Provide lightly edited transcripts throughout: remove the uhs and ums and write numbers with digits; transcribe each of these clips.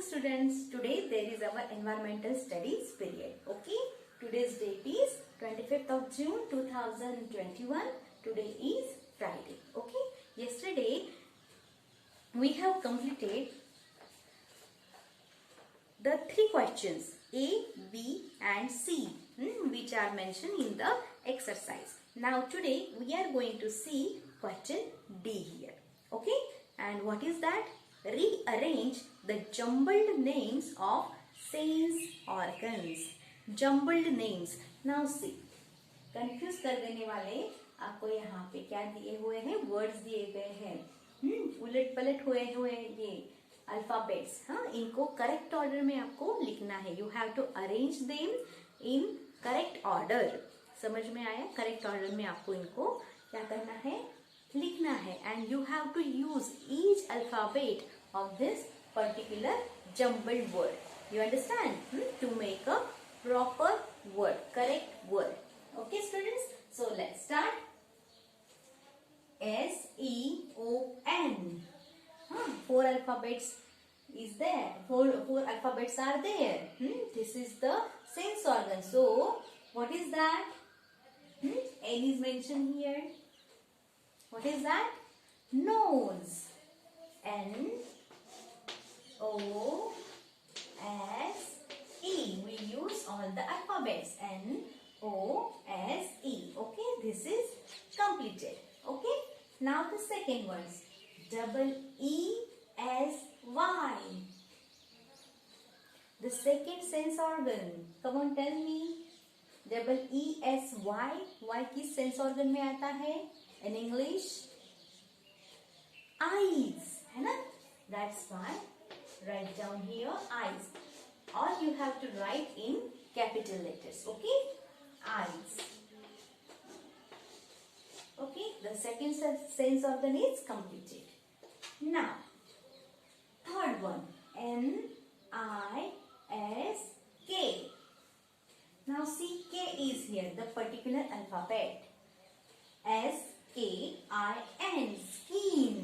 Students, today there is our environmental studies period. Okay, today's date is 25th of June 2021. Today is Friday. Okay, yesterday we have completed the three questions A, B and C which are mentioned in the exercise. Now today we are going to see question D here. Okay, and what is that? Rearrange the jumbled names of sense organs. Jumbled names. Now see, confuse कर देने वाले आपको यहाँ पे क्या दिए हुए हैं, वर्ड्स दिए गए हैं, उलट पलट हुए ये अल्फाबेट्स. हाँ, इनको करेक्ट ऑर्डर में आपको लिखना है. You have to arrange them in correct order. समझ में आया? करेक्ट ऑर्डर में आपको इनको क्या करना है, लिखना है. And you have to use each alphabet of this particular jumbled word. You understand? To make a proper word, correct word. Okay, students. So let's start. S-E-O-N. Four alphabets is there. Four alphabets are there. This is the sense organ. So what is that? N is mentioned here. What is that? Nose. N O S E. We use all the alphabets. N O S E. Okay, this is completed. Okay, now the second one. Double E S Y. The second sense organ. Come on, tell me. Double E S Y. Y किस sense organ में आता है? In English, eyes. है ना? That's why write down here eyes. Or you have to write in capital letters. Okay? Eyes. Okay? The second sense organ is completed. Now, third one. N-I-S-K. Now see, K is here, the particular alphabet. S-K-I-N. Skin.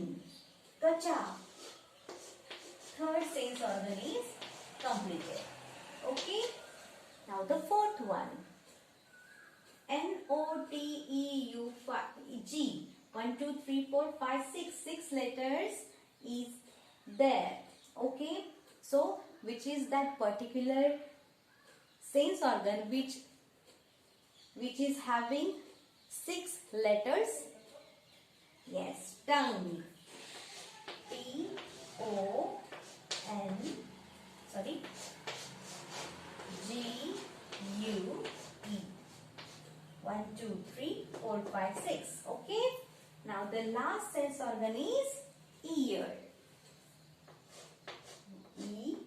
Twacha. Third sense organ is completed. Okay. Now the fourth one. N-O-T-E-U-G. 1, 2, 3, 4, 5, 6. 6 letters is there. Okay. So which is that particular sense organ which is having 6 letters? Yes, tongue. G-U-E. 1, 2, 3, 4, 5, 6. Okay. Now the last sense organ is ear. E-A-R.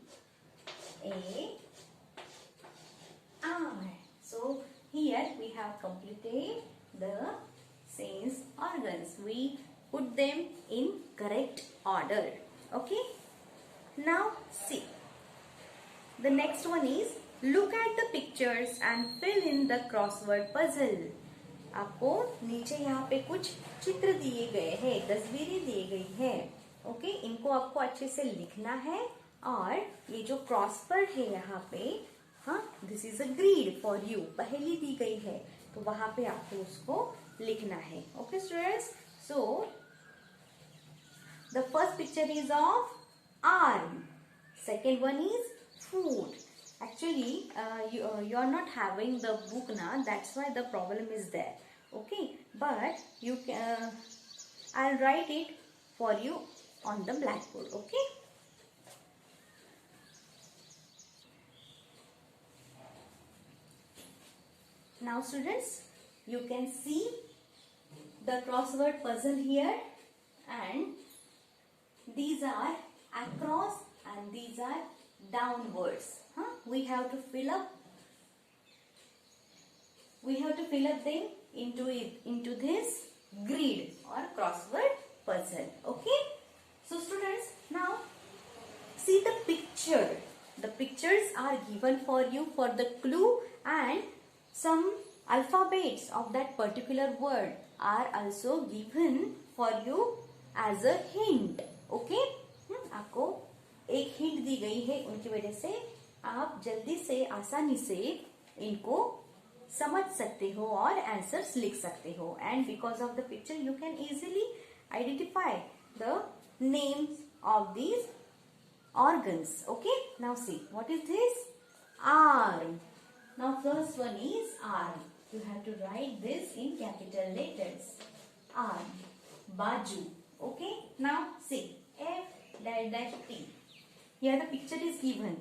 So here we have completed the sense organs. We put them in correct order. Okay. Now see. The next one is look at the pictures and fill in the crossword puzzle. आपको नीचे यहाँ पे कुछ चित्र दिए गए हैं, तस्वीरें दी गई है. ओके, इनको आपको अच्छे से लिखना है. और ये जो क्रॉसवर्ड है यहाँ पे, हाँ, this is a greed for you, पहली दी गई है, तो वहां पे आपको उसको लिखना है. Okay students. So the first picture is of arm. Second one is food. Actually, you are not having the book now. That's why the problem is there. Okay, but you can. I'll write it for you on the blackboard. Okay. Now, students, you can see the crossword puzzle here, and these are across and these are downwards. We have to fill up them into this grid or crossword puzzle. Okay. So students, now see the picture. The pictures are given for you for the clue, and some alphabets of that particular word are also given for you as a hint. Okay. आपको एक hint दी गई है, उनकी वजह से आप जल्दी से आसानी से इनको समझ सकते हो और आंसर्स लिख सकते हो. And because of the picture you can easily identify the names of these organs. Okay, now see what is this? Arm. Now first one is arm. You have to write this in capital letters. Arm. Baju. Okay, now see F dash dash T. Here the picture is given,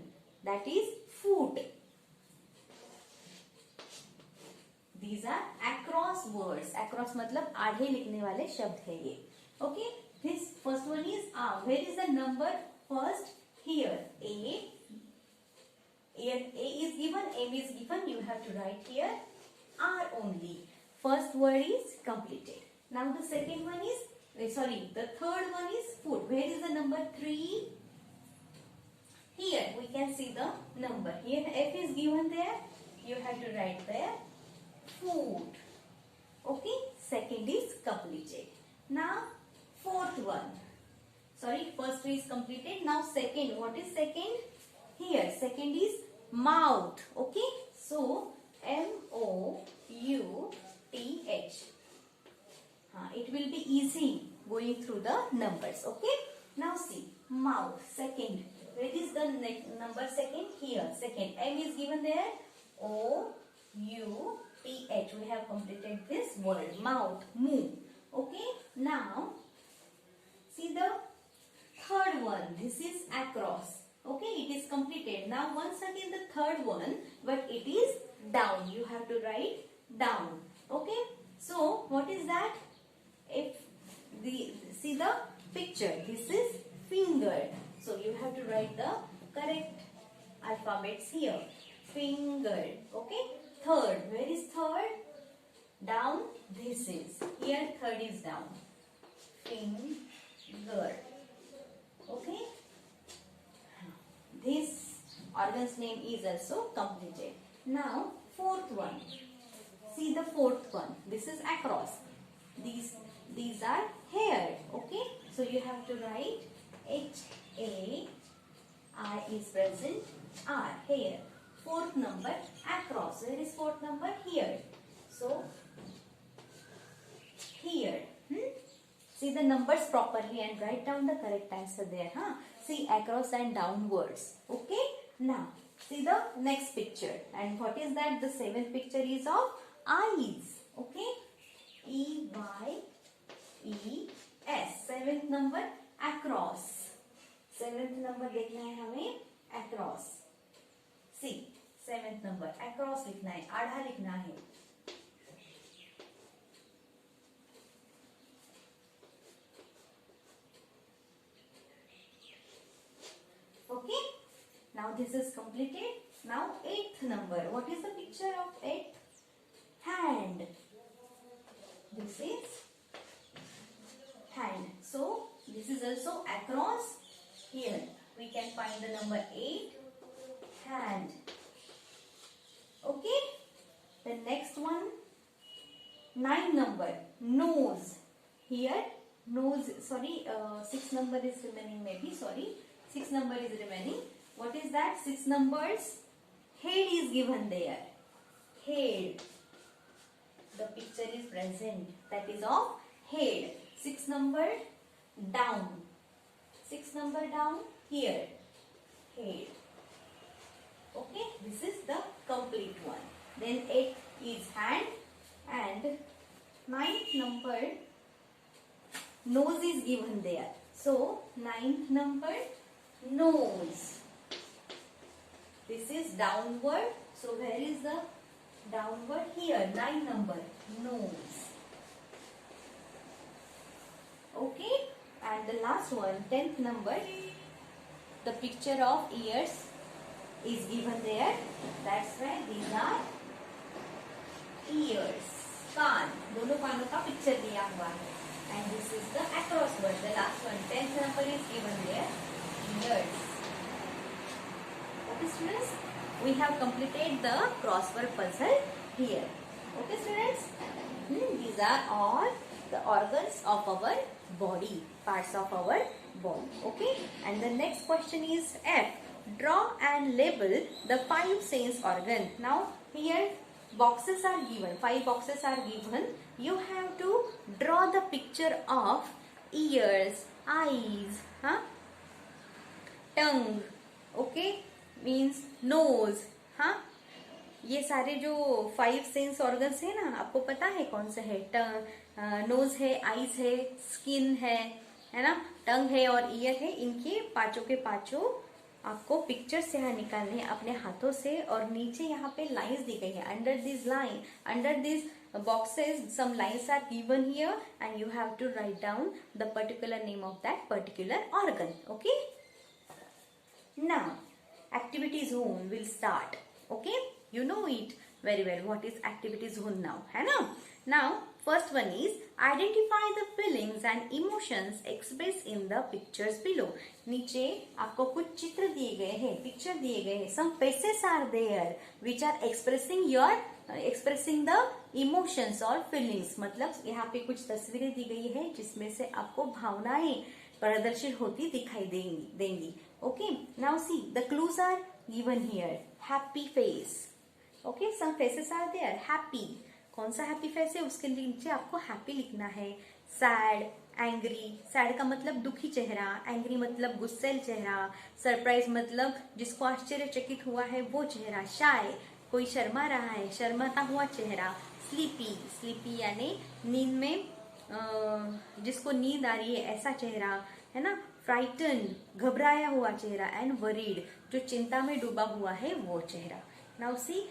that is foot. These are across words. Across मतलब आधे लिखने वाले शब्द है ये. Okay, this first one is arm. Where is the number first? Here A is given, M is given. You have to write here R only. First word is completed. Now the second one is the third one is foot. Where is the number 3? Here we can see the number. Here F is given there. You have to write there foot. Okay. Second is completed. Now fourth one. First three is completed. Now second. What is second? Here second is mouth. Okay, so MOUTH. It will be easy going through the numbers. Okay, now see mouth. Second, where is the number second? Here second. M is given there. OUTH. We have completed this word mouth. Move. Okay, now see the third one. This is across. Okay, it is completed. Now once again the third one, but it is down. You have to write down. Okay, so what is that? See the picture. This is finger. So you have to write the correct alphabets here. Finger. Okay, third. Where is third? Down. This is here. Third is down. Finger. Okay, this organ's name is also completed. Now fourth one. See the fourth one. This is across. These are hair. Okay, so you have to write HAI is present. R, hair. Fourth number across. Where is fourth number? Here. So here. See the numbers properly and write down the correct answer there. See across and downwards. Okay. Now see the next picture. And what is that? The seventh picture is of eyes. Okay. EYES. Seventh number across. Seventh number देखना है हमें across. See seventh number across लिखना है, आधा लिखना है. Okay, now this is completed. Now eighth number. What is the picture of eighth? Hand. This is hand. So this is also across. Here we can find the number 8. Hand. Okay. The next one, 9 number. Nose. Here nose. Sorry, 6 number is remaining. Maybe 6 number is remaining. What is that? 6 numbers. Head is given there. Head. The picture is present. That is of head. 6 number down. 6 number down. Here. Head. Okay. This is the complete one. Then 8 is hand. And 9th number nose is given there. So 9th number nose. This is downward. So where is the downward? Here 9 number nose. Okay, and the last one 10th number, the picture of ears is given there. That's why these are ears. कान, दोनों कानों का picture दिया हुआ है. And this is the across word. The last one 10th number is given there. Ears. Okay students, we have completed the crossword puzzle here. Okay students, these are all the organs of our body, parts of our body. Okay, and the next question is F. Draw and label the 5 sense organ. Now here boxes are given, 5 boxes are given. You have to draw the picture of ears, eyes, tongue, okay, means nose, ये सारे जो 5 sense organs है ना, आपको पता है कौन से है? टंग, नोज है, आईज है, स्किन है ना, टंग है और ईयर है। इनके पांचों के पांचों आपको पिक्चर से यहाँ निकालने हैं अपने हाथों से। और नीचे यहाँ पे लाइंस दी गई है। Under this line, under this boxes, some lines are given here and you have to write down the particular name of that particular organ. Okay, now activity zone will start. Okay, you know it very well what is activity zone now, है ना? Now first one is identify the feelings and emotions expressed in the pictures below. नीचे आपको कुछ चित्र दिए गए हैं, picture दिए गए हैं. Some faces are there which are expressing the emotions or feelings. मतलब यहाँ पे कुछ तस्वीरें दी गई है जिसमें से आपको भावनाएं प्रदर्शित होती दिखाई देंगी. Okay, now see the clues are given here. Happy face. Okay, some faces are there. Happy. कौन सा हैप्पी फेस है उसके नीचे आपको हैप्पी लिखना है. Sad, angry. सैड का मतलब दुखी चेहरा, एंग्री मतलब गुस्सेल चेहरा, सरप्राइज मतलब जिसको आश्चर्यचकित हुआ है वो चेहरा, शाय कोई शर्मा रहा है, शर्माता हुआ चेहरा, स्लीपी, स्लीपी यानी नींद में जिसको नींद आ रही है ऐसा चेहरा, है ना. फ्राइटन घबराया हुआ चेहरा, एंड वरीड जो चिंता में डूबा हुआ है वो चेहरा. Now see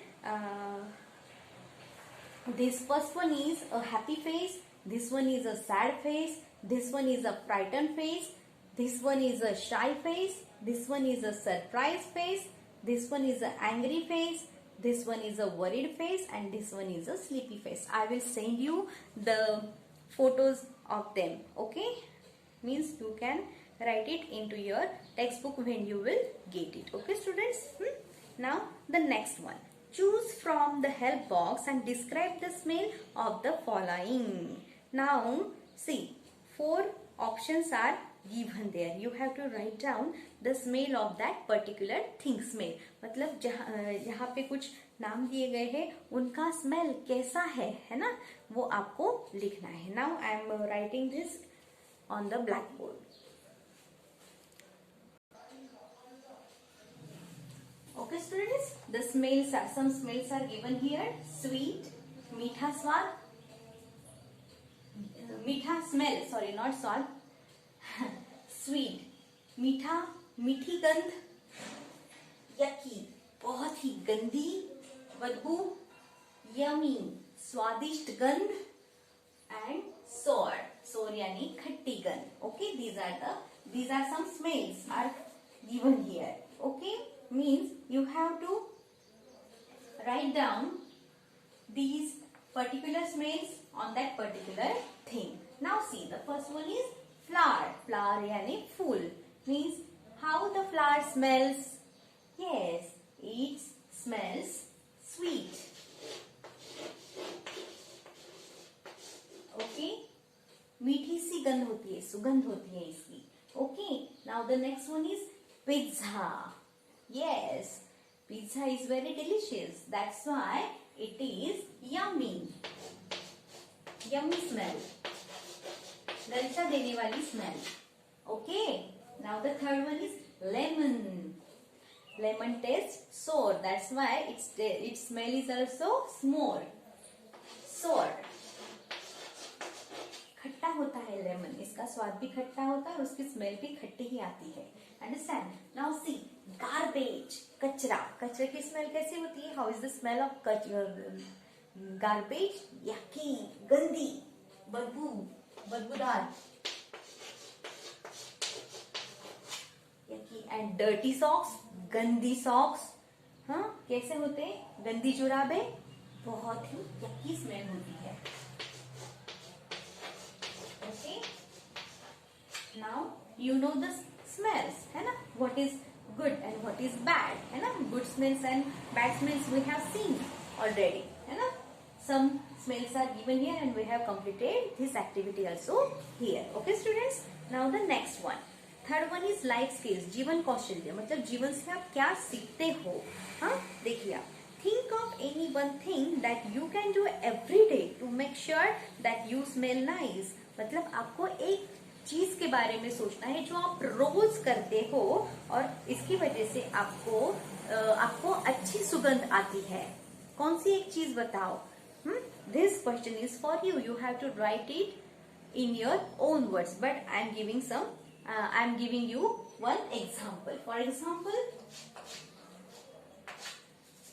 this first one is a happy face, this one is a sad face, this one is a frightened face, this one is a shy face, this one is a surprised face, this one is an angry face, this one is a worried face, and this one is a sleepy face. I will send you the photos of them. Okay, means you can write it into your textbook when you will get it. Okay students. Now the next one. Choose from the help box and describe the smell of the following. Now see, 4 options are given there. You have to write down the smell of that particular thing. Smell मतलब यहाँ पे कुछ नाम दिए गए हैं, उनका smell कैसा है ना, वो आपको लिखना है. Now I am writing this on the blackboard. Okay students, the smells are, some smells are given here. Sweet, मीठा स्वाद, मीठा smell, sorry not स्वाद, sweet मीठा, मीठी गंध, yucky बहुत ही गंदी बदबू, yummy स्वादिष्ट गंध, and sour, sour यानी खट्टी गंध. Okay, these are some smells are given here. Okay, means you have to write down these particular smells on that particular thing. Now see, the first one is flower. Flower यानी फूल, means how the flower smells. Yes, it smells sweet. Okay, मीठी सी गंध होती है, सुगंध होती है इसकी. Okay, now the next one is pizza. Yes, pizza is very delicious. That's why it is yummy. Yummy smell. ललचा देने वाली smell. Okay. Now the third one is lemon. Lemon tastes sour. That's why its smell is also sour. खट्टा होता है lemon, इसका स्वाद भी खट्टा होता है और उसकी स्मेल भी खट्टी ही आती है. अंडरस्टैंड. नाउ सी, गार्बेज कचरा. कचरे की स्मेल कैसी होती है? How is the smell of garbage? Yucky गंदी, बदबूदार. यकी. एंड डर्टी सॉक्स, गंदी सॉक्स. हाँ, कैसे होते हैं? गंदी जुराबे, बहुत ही यकी स्मेल होती है. Okay, now you know the smells, है ना? What is good and what is bad, है ना? Good smells and bad smells we have seen already, है ना? Some smells are given here and we have completed this activity also here. Okay students, now the next one, third one is life skills, जीवन कौशल्य, मतलब जीवन से आप क्या सीखते हो. हाँ देखिए, think of any one thing that you can do every day to make sure that you smell nice. मतलब आपको एक चीज के बारे में सोचना है जो आप रोज करते हो और इसकी वजह से आपको अच्छी सुगंध आती है. कौन सी एक चीज बताओ. This question is for you. You have to write it in your own words, but I am giving you one example. For example,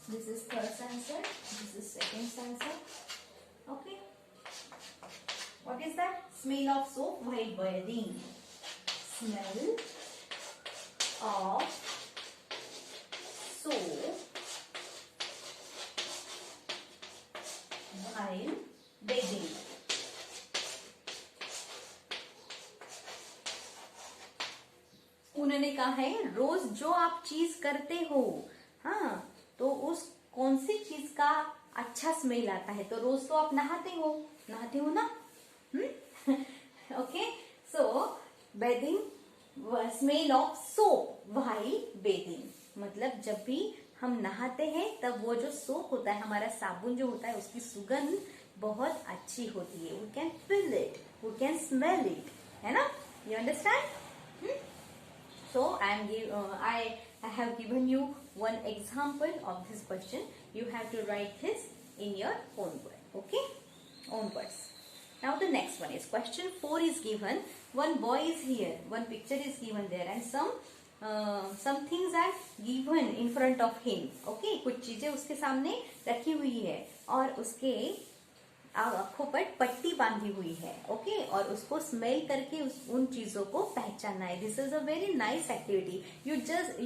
this is first answer, this is second answer. Okay, what is that? Smell of soap while bathing. Smell of soap while bathing. उन्होंने कहा है रोज जो आप चीज करते हो, हाँ, तो उस कौन सी चीज का अच्छा स्मेल आता है. तो रोज तो आप नहाते हो ना. Okay, so bathing, smell of soap while bathing, मतलब जब भी हम नहाते हैं तब वो जो सोप होता है, हमारा साबुन जो होता है, उसकी सुगंध बहुत अच्छी होती है. We can feel it, we can smell it, है ना. You understand. So I have given you one example of this question. You have to write this in your own word. Okay, own words. Now the next one is question 4 is given. One boy is here. One picture is given there, and some things are given in front of him. Okay, कुछ चीजें उसके सामने रखी हुई है और उसके आंखों पर पट्टी बांधी हुई है. ओके, और उसको स्मेल करके उन चीजों को पहचानना है. This is a very nice activity. You just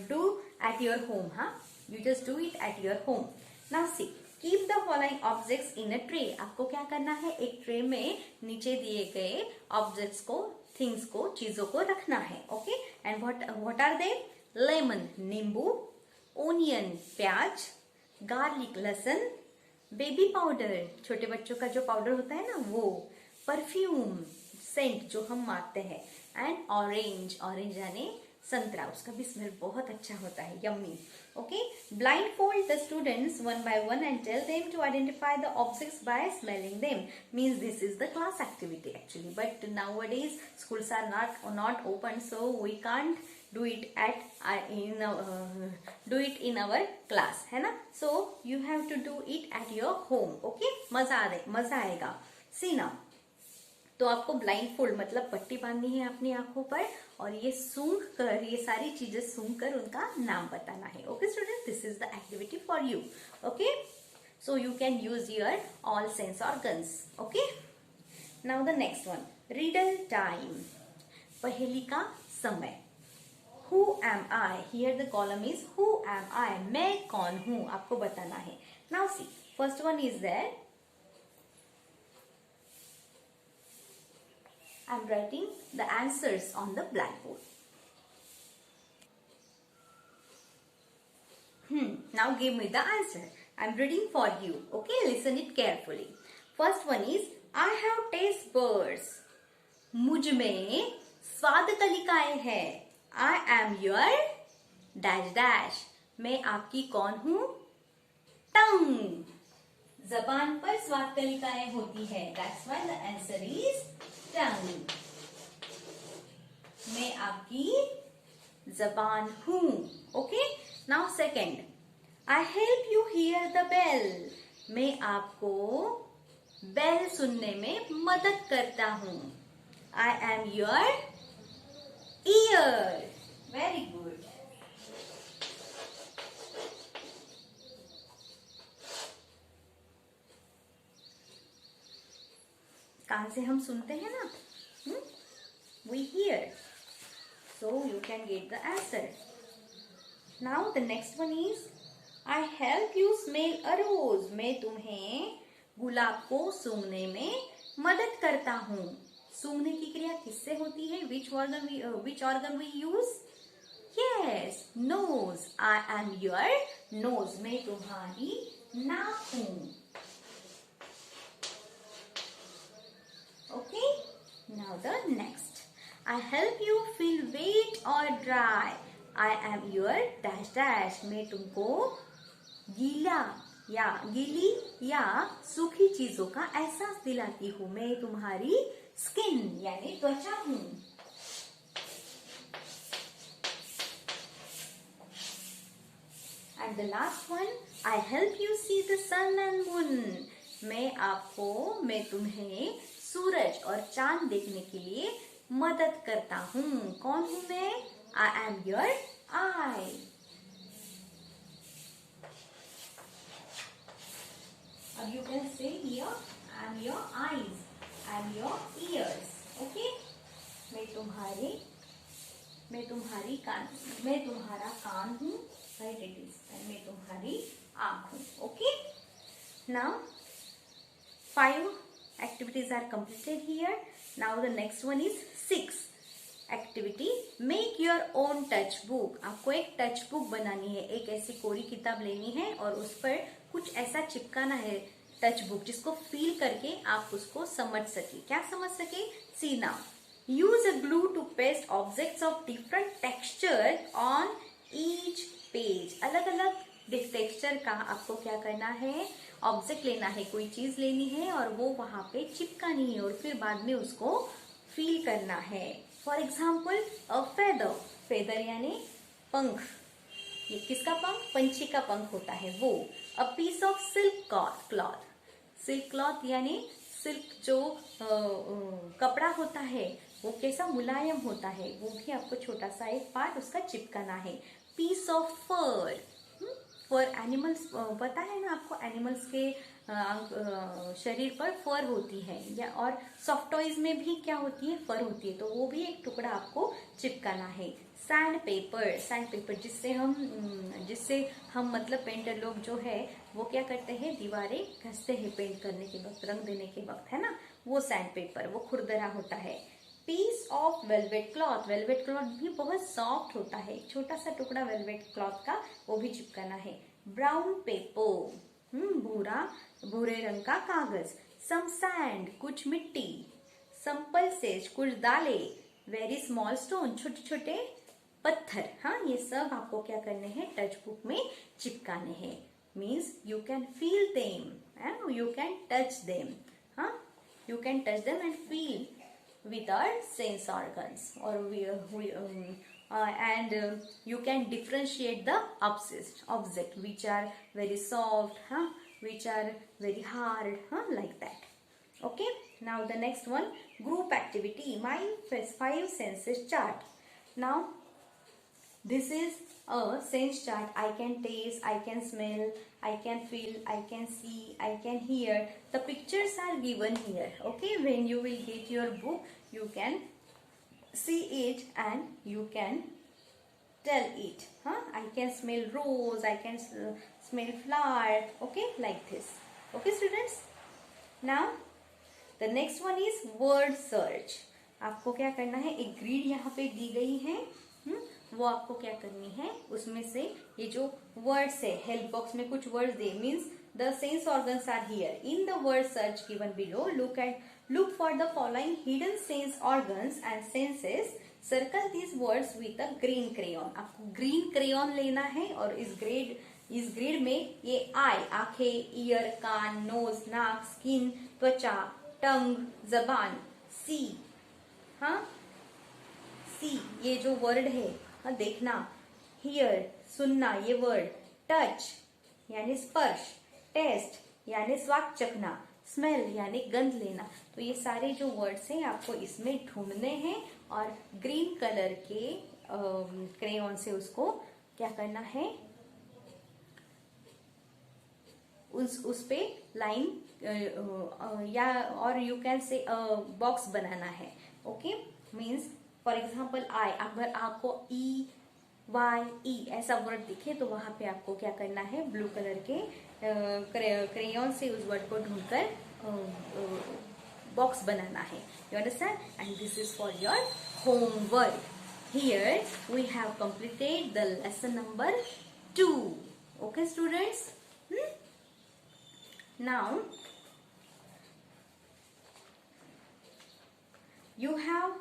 do at your home. हाँ, you just do it at your home. Now see, keep the following objects in a tray. आपको क्या करना है, एक ट्रे में नीचे दिए गए ऑब्जेक्ट्स को, थिंग्स को, चीजों को रखना है. Okay, and what are they? Lemon नींबू, ओनियन प्याज, गार्लिक लहसुन, बेबी पाउडर छोटे बच्चों का जो पाउडर होता है ना वो, परफ्यूम सेंट जो हम मारते हैं, एंड ऑरेंज यानी संतरा, उसका भी स्मेल बहुत अच्छा होता है, yummy. Okay, blindfold the students one by one and tell them to identify the objects by smelling them. Means this is the class activity actually, but nowadays schools are not open, so we can't do it in our class, है ना. So you have to do it at your home. Okay, मजा आएगा. See now, तो आपको blind fold मतलब पट्टी बांधनी है अपनी आंखों पर और ये सारी चीजें सूंघ कर उनका नाम बताना है. Okay student, this is the activity for you. Okay, so you can use your all sense organs. Okay, now the next one, riddle time, पहेली का समय. Who am I? Here the column is who am I? मैं कौन हूँ, आपको बताना है. Now see, first one is there. I'm writing the answers on the blackboard. Now give me the answer. I'm reading for you. Okay, listen it carefully. First one is I have taste buds. मुझ में स्वाद कलिकाएं हैं. I am your dash dash. मैं आपकी कौन हूँ? टंग. जबान पर स्वाद कलिकाएं होती है. That's why the answer is tongue. मैं आपकी जबान हूँ. Okay? Now second. I help you hear the bell. मैं आपको बेल सुनने में मदद करता हूँ. I am your ear. Very good. कान से हम सुनते हैं ना, we hear. So you can get the answer. Now the next one is I help you smell a rose. मैं तुम्हें गुलाब को सूंघने में मदद करता हूँ. सूंघने की क्रिया किससे होती है? Which organ we use? Yes, nose. I am your nose. मैं तुम्हारी नाक हूँ. Okay. Now the next. I help you feel wet or dry. I am your dash dash. मैं तुमको गीला या गीली या सूखी चीजों का एहसास दिलाती हूँ. मैं तुम्हारी स्किन यानी त्वचा हूँ. And the last one, I help you see the sun and moon. मैं तुम्हें सूरज और चांद देखने के लिए मदद करता हूँ. कौन हूँ मैं? I am your eye. अब you can say here, I am your eyes, I am your ears. Okay? मैं तुम्हारा कान हूँ. Right, it is. And मैं तुम्हारी आँख हूँ. Okay? Now 5 activities are completed here. Now the next one is 6 activity. Make your own touch book. आपको एक touch book बनानी है. एक ऐसी कोरी किताब लेनी है और उस पर कुछ ऐसा चिपकाना है टच बुक जिसको फील करके आप उसको समझ सके. क्या समझ सके? See now. Use a glue to paste objects of different texture on each page. अलग अलग टेक्सचर का आपको क्या करना है? ऑब्जेक्ट लेना है, कोई चीज लेनी है और वो वहां पे चिपकानी है और फिर बाद में उसको फील करना है. For example a feather. Feather यानी पंख. ये किसका पंख? पंछी का पंख होता है वो. A piece of silk cloth. Silk cloth यानी सिल्क जो कपड़ा होता है वो कैसा मुलायम होता है, वो भी आपको छोटा सा एक पार्ट उसका चिपकाना है. Piece of fur. Fur animals पता है ना आपको, एनिमल्स के शरीर पर फर होती है या और सॉफ्ट टॉयज में भी क्या होती है? फर होती है. तो वो भी एक टुकड़ा आपको चिपकाना है. Sand paper. सैंड पेपर जिससे हम मतलब पेंटर लोग जो है वो क्या करते हैं? दीवारें घसते हैं पेंट करने के वक्त, रंग देने के वक्त, है ना. वो सैंड पेपर, वो खुरदरा होता है. Piece of velvet cloth. Velvet cloth भी बहुत सॉफ्ट होता है. एक छोटा सा टुकड़ा वेलवेट क्लॉथ का वो भी चिपकाना है. Brown paper. भूरे रंग का कागज. सम सैंड. कुछ मिट्टी. सम पल्सेज. कुछ दाले. Very small stone. छोटे छोटे पत्थर. हाँ, ये सब आपको क्या करने हैं? टच बुक में चिपकाने हैं. Means you can feel them, you can touch them. हाँ, you can touch them and feel with our sense organs, or you can differentiate the object which are very soft, which are very hard, like that. Okay, now the next one, group activity. My 5 senses chart. Now this is a sense chart. I can taste, I can smell, I can feel, I can see, I can hear. The pictures are given here. Okay, when you will get your book, you can see it and you can tell it. I can smell rose, I can smell flower. Okay, like this. Okay students. Now the next one is word search. आपको क्या करना है? एक grid यहाँ पे दी गई है. वो आपको क्या करनी है? उसमें से ये जो वर्ड्स है, हेल्प बॉक्स में कुछ वर्ड्स दे. Means the sense organs are here. In the word search given below, look for the following hidden sense organs and senses. Circle these words with a green crayon. आपको green crayon लेना है और इस grid में ये आई, आंखें, year, कान, knows, नाक, skin, त्वचा, टंग, जबान, सी. सी ये जो वर्ड है, देखना. हियर सुनना ये वर्ड. टच यानी स्पर्श. टेस्ट यानी स्वाद चखना. स्मेल यानी गंध लेना. तो ये सारे जो वर्ड्स हैं आपको इसमें ढूंढने हैं और ग्रीन कलर के क्रेयॉन से उसको क्या करना है? उस पे लाइन या और यू कैन से बॉक्स बनाना है. Okay, means for example I. अगर आपको EYE ऐसा वर्ड दिखे तो वहां पे आपको क्या करना है? ब्लू कलर के क्रेयॉन से उस वर्ड को ढूंढकर बॉक्स बनाना है. You understand? And this is for your homework. Here we have completed the lesson number 2. Okay students. Now you have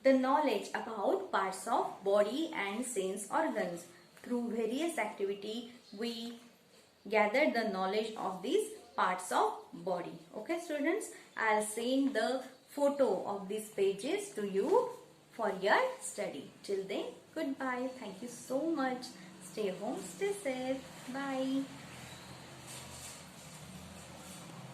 the knowledge about parts of body and sense organs. Through various activity, we gather the knowledge of these parts of body. Okay students, I'll send the photo of these pages to you for your study. Till then, goodbye. Thank you so much. Stay home, stay safe. Bye.